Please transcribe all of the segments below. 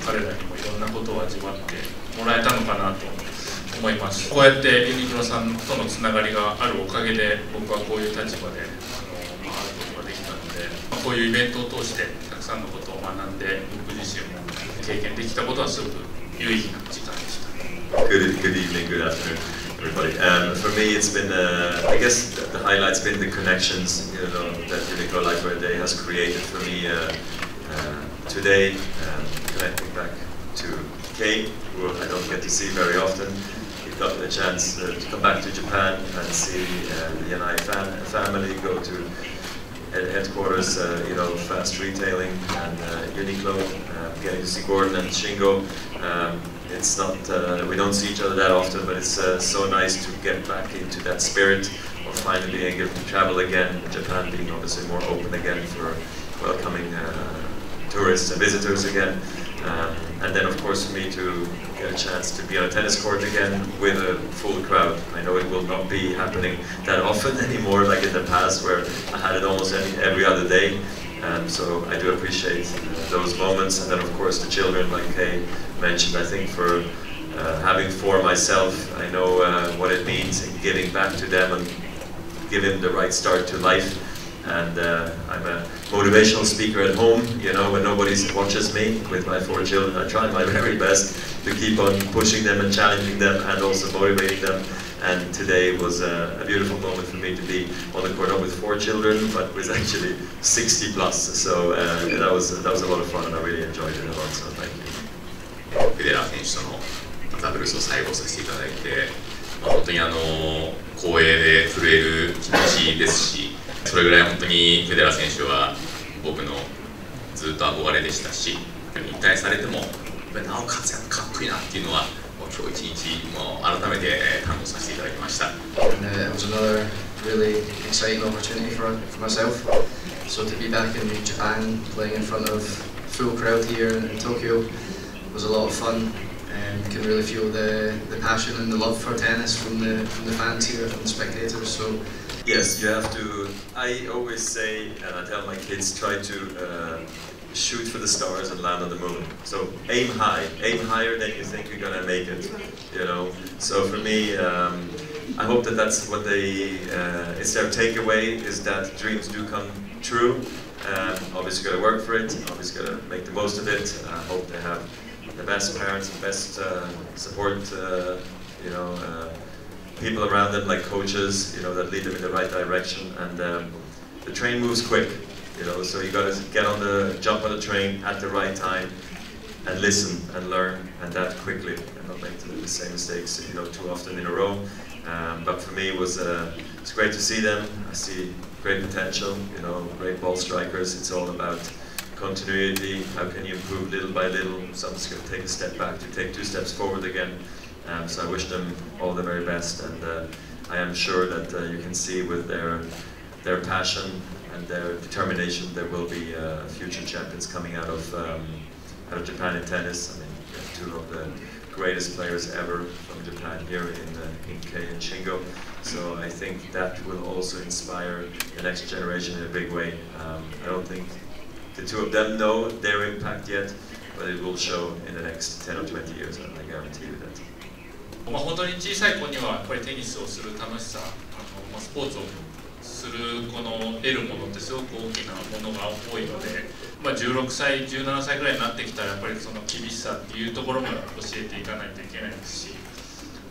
彼らにもいろんなことを味わってもらえたのかなと思います。こうやってユニクロさんとのつながりがあるおかげで僕はこういう立場で会うことができたので、こういうイベントを通してたくさんのことを学んで僕自身も経験できたことはすごく有意義な時間でした。Good evening, good afternoon, everybody. For me, it's been, I guess, the highlight's been the connections, that UNIQLO LifeWear Day has created for me today. Connecting back to Kei, who I don't get to see very often. He got a chance to come back to Japan and see the NI family, go to headquarters, fast retailing, and UNIQLO, getting to see Gordon and Shingo. It's not, we don't see each other that often, but it's so nice to get back into that spirit of finally being able to travel again, Japan being obviously more open again for welcoming tourists and visitors again. And then of course for me to get a chance to be on a tennis court again with a full crowd. I know it will not be happening that often anymore like in the past where I had it almost every other day. So I do appreciate those moments, and then of course the children, like Kay mentioned, I think for having 4 myself, I know what it means in giving back to them and giving the right start to life. And I'm a motivational speaker at home, when nobody watches me with my 4 children. I try my very best to keep on pushing them and challenging them and also motivating them. And today was a beautiful moment for me to be on the court, not with 4 children, but with actually 60 plus. So that was a lot of fun, and I really enjoyed it a lot. So thank you. フェデラー選手とのダブルスを最後させていただいて、本当に光栄で震える気持ちですし、それぐらい本当にフェデラー選手は僕のずっと憧れでしたし、引退されてもなおかつかっこいいなっていうのは今日一日も改めて感動させていただきました。It was another really exciting opportunity for myself. So to be back in Japan, playing in front of a full crowd here in Tokyo was a lot of fun. You can really feel the passion and the love for tennis from the fans here, from the spectators. So yes, you have to. I always say, and I tell my kids, try to shoot for the stars and land on the moon. So aim high, aim higher than you think you're gonna make it. So for me, I hope that that's what it's their takeaway, is that dreams do come true. Obviously, gotta work for it. Obviously, gotta make the most of it. I hope they have the best parents, the best support, people around them, like coaches, that lead them in the right direction. And the train moves quick, so you got to jump on the train at the right time and listen and learn, and that quickly, and not make the same mistakes, too often in a row. But for me, it's great to see them. I see great potential, great ball strikers. It's all about continuity. How can you improve little by little? Someone's going to take a step back to take 2 steps forward again. So I wish them all the very best, and I am sure that you can see with their passion and their determination there will be future champions coming out of Japan in tennis. I mean, we have 2 of the greatest players ever from Japan here in Kei and Shingo. So I think that will also inspire the next generation in a big way. I don't think the 2 of them know their impact yet, but it will show in the next 10 or 20 years, and I guarantee you that. 本当に小さい子にはやっぱりテニスをする楽しさ、スポーツをする得るものってすごく大きなものが多いので、16歳、17歳ぐらいになってきたらやっぱりその厳しさっていうところも教えていかないといけないですし、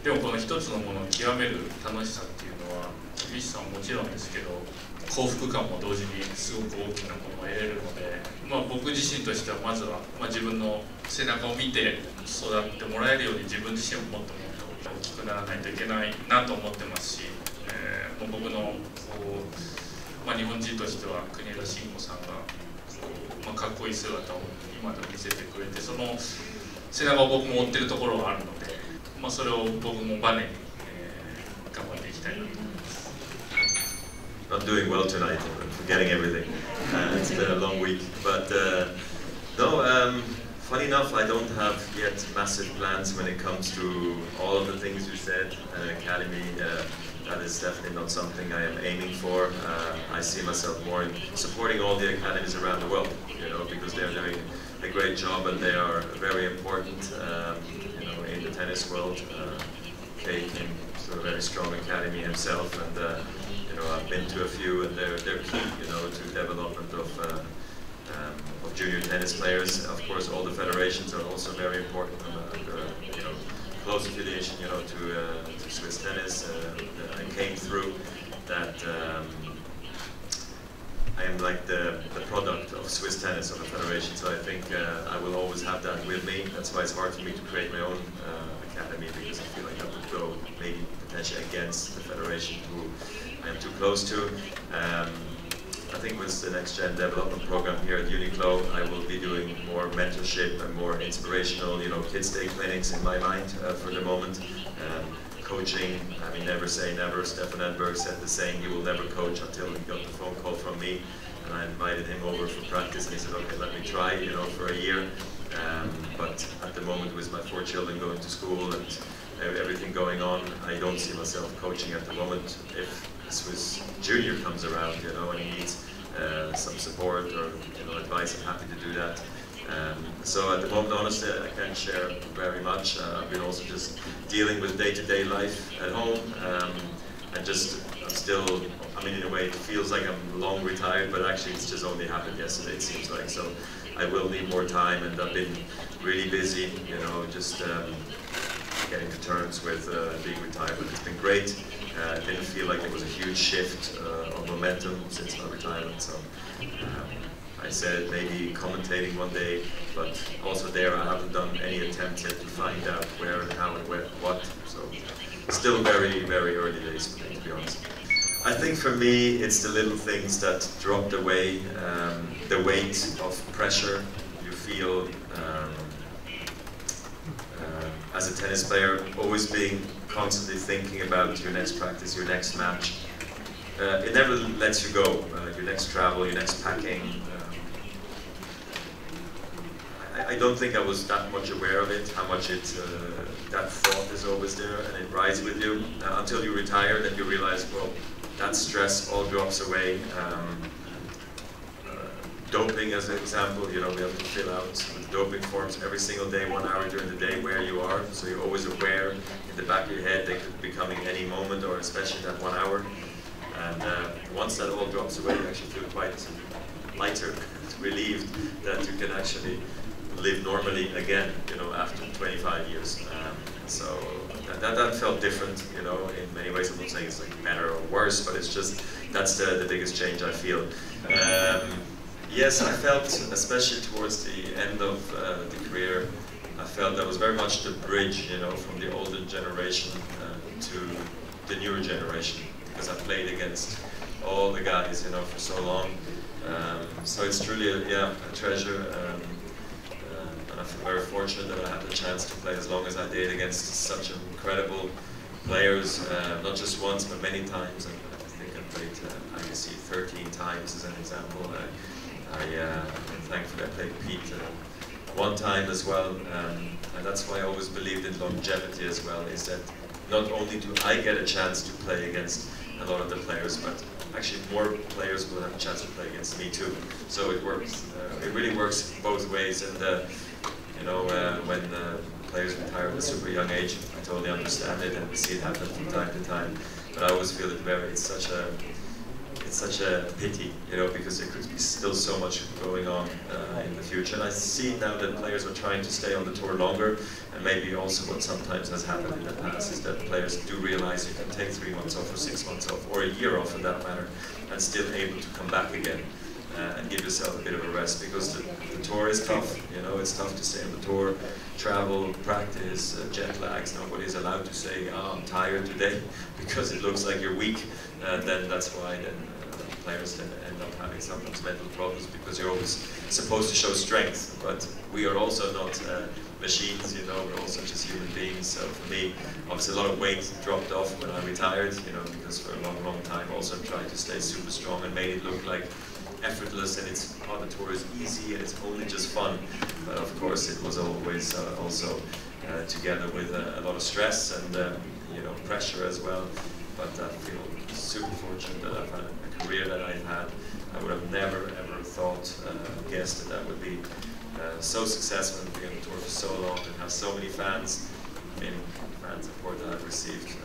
でもこの一つのものを極める楽しさっていうのは厳しさももちろんですけど、幸福感も同時にすごく大きなものを得れるので、僕自身としてはまずは、自分の背中を見て育ってもらえるように自分自身ももっと大きくならないといけないなと思ってますし、僕の日本人としては国枝慎吾さんがかっこいい姿を今でも見せてくれて、その背中を僕も追ってるところがあるので、それを僕もバネに頑張っていきたいなと思います。Not doing well tonight, forgetting everything. It's been a long week, but no. Funny enough, I don't have yet massive plans when it comes to all of the things you said. Academy, that is definitely not something I am aiming for. I see myself more in supporting all the academies around the world, because they're doing a great job, and they are very important, you know, in the tennis world. Kay came to a very strong academy himself, and you know, I've been to a few, and they're key, you know, to development of junior tennis players. Of course, all the federations are also very important. You know, close affiliation, you know, to Swiss tennis. I came through that. I am like the product of Swiss tennis, of the federation, so I think I will always have that with me. That's why it's hard for me to create my own academy, because I feel like that would go maybe potentially against the federation who I am too close to. I think with the next gen development program here at UNIQLO, I will be doing more mentorship and more inspirational, you know, kids day clinics in my mind for the moment. Coaching, I mean, never say never. Stefan Edberg said the same, he will never coach until he got the phone call from me. And I invited him over for practice, and he said, okay, let me try, you know, for a year. But at the moment, with my 4 children going to school and everything going on, I don't see myself coaching at the moment. If Swiss Junior comes around, you know, and he needs some support or, you know, advice, I'm happy to do that. So at the moment, honestly, I can't share very much. I've been also just dealing with day-to-day life at home. I'm still, I mean, in a way, it feels like I'm long retired, but actually it's just only happened yesterday, it seems like. So I will need more time, and I've been really busy, you know, just getting to terms with being retired. But it's been great. It didn't feel like there was a huge shift of momentum since my retirement. So I said maybe commentating one day, but also there I haven't done any attempts yet to find out where and how and what. So still very, very early days for me, to be honest. I think for me it's the little things that drop the weight of pressure you feel as a tennis player, always being constantly thinking about your next practice, your next match. It never lets you go. Your next travel, your next packing. I don't think I was that much aware of it, how much that thought is always there, and it rides with you until you retire. Then you realize, well, that stress all drops away. Doping, as an example, you know, we have to fill out with doping forms every single day, 1 hour during the day, where you are. So you're always aware in the back of your head they could be coming any moment, or especially that 1 hour. And once that all drops away, you actually feel quite lighter, relieved that you can actually live normally again, you know, after 25 years. So that felt different, you know, in many ways. I'm not saying it's like better or worse, but it's just, that's the biggest change I feel. Yes, I felt, especially towards the end of the career, I felt that was very much the bridge, you know, from the older generation to the newer generation, because I played against all the guys, you know, for so long. So it's truly, a treasure. And I feel very fortunate that I had the chance to play as long as I did against such incredible players, not just once, but many times. And I think I played IBC 13 times as an example. Thankfully I played Pete one time as well, and that's why I always believed in longevity as well, is that not only do I get a chance to play against a lot of the players, but actually more players will have a chance to play against me too. So it works. It really works both ways. And you know, when players retire at a super young age, I totally understand it, and we see it happen from time to time. But I always feel it's such a pity, you know, because there could be still so much going on in the future. And I see now that players are trying to stay on the tour longer, and maybe also what sometimes has happened in the past is that players do realize you can take 3 months off or 6 months off, or a year off for that matter, and still able to come back again and give yourself a bit of a rest, because the tour is tough, you know, it's tough to stay on the tour, travel, practice, jet lags. Nobody's allowed to say, oh, I'm tired today, because it looks like you're weak. Then that's why players then end up having sometimes mental problems, because you're always supposed to show strength, but we are also not machines, you know, we're also just human beings. So for me, obviously a lot of weight dropped off when I retired, you know, because for a long time also I tried to stay super strong and made it look like effortless, and it's, oh, the tour is easy and it's only just fun. But of course it was always also together with a lot of stress and you know, pressure as well. But I feel super fortunate that I've had a career that I've had. I would have never ever thought, guessed that would be so successful and being on the tour for so long and have so many fans. I mean, fan support that I've received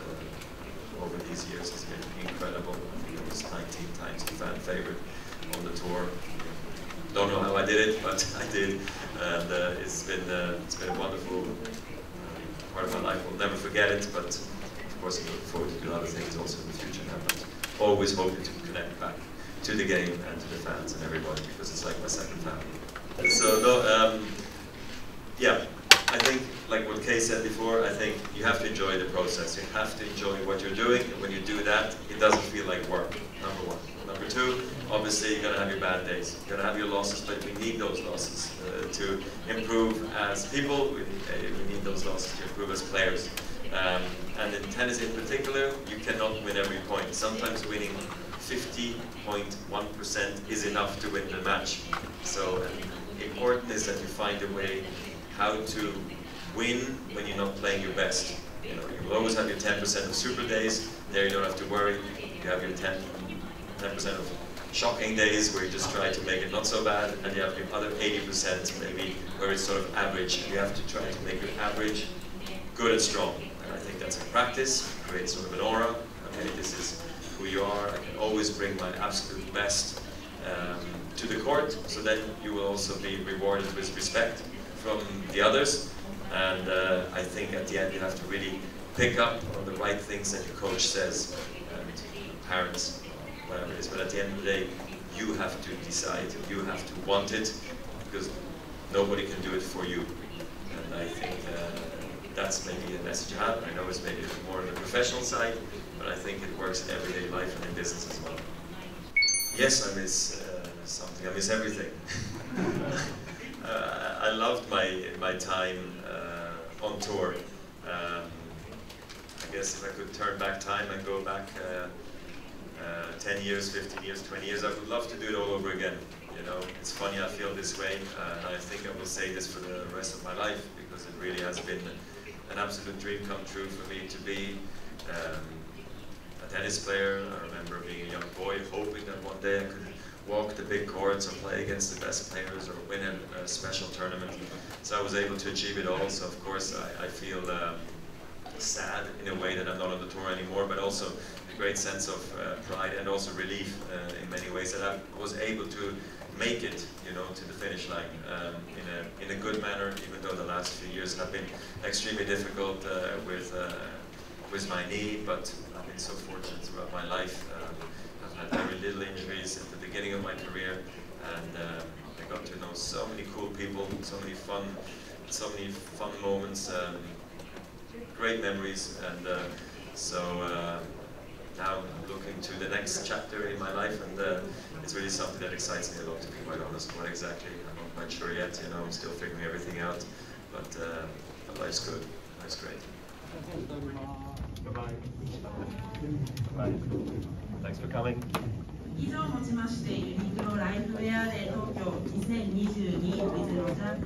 over these years has been incredible. I think it was 19 times the fan favorite on the tour. Don't know how I did it, but I did, and it's been a wonderful part of my life. I'll never forget it, but of course I look forward to do other things also in the future now. But always hoping to connect back to the game and to the fans and everybody, because it's like my second family. So no, yeah, I think like what Kay said before, I think you have to enjoy the process. You have to enjoy what you're doing, and when you do that, it doesn't feel like work, number one. Number two, obviously you're going to have your bad days, you're going to have your losses, but we need those losses to improve as people, we need those losses to improve as players. And in tennis in particular, you cannot win every point. Sometimes winning 50.1% is enough to win the match. So important is that you find a way how to win when you're not playing your best. You know, you will always have your 10% of super days. There you don't have to worry. You have your 10% of shocking days where you just try to make it not so bad, and you have your other 80% maybe where it's sort of average. You have to try to make your average good and strong. And I think that's a practice, create sort of an aura. Okay, this is who you are. I can always bring my absolute best to the court, so then you will also be rewarded with respect from the others. And I think at the end you have to really pick up on the right things that your coach says, and parents, whatever it is. But at the end of the day, you have to decide, you have to want it, because nobody can do it for you. And I think that's maybe a message I have. I know it's maybe more on the professional side, but I think it works in everyday life and in business as well. Yes, I miss something. I miss everything. I loved my time on tour. I guess if I could turn back time and go back 10 years, 15 years, 20 years, I would love to do it all over again. You know, it's funny I feel this way, and I think I will say this for the rest of my life, because it really has been an absolute dream come true for me to be a tennis player. I remember being a young boy hoping that one day I could walk the big courts or play against the best players or win a special tournament. So I was able to achieve it all. So of course I feel sad in a way that I'm not on the tour anymore, but also a great sense of pride and also relief in many ways that I was able to make it, you know, to the finish line in a good manner, even though the last few years have been extremely difficult with my knee. But I've been so fortunate throughout my life. I've had very little injuries at the beginning of my career, and I got to know so many cool people, so many fun moments, great memories, and so now I'm looking to the next chapter in my life, and it's really something that excites me a lot, to be quite honest. What exactly, I'm not quite sure yet, you know, I'm still figuring everything out, but life's good, life's great. Bye-bye. Bye. Thanks for coming. 以上をもちましてユニクロライフウェアデー東京2022 with Roger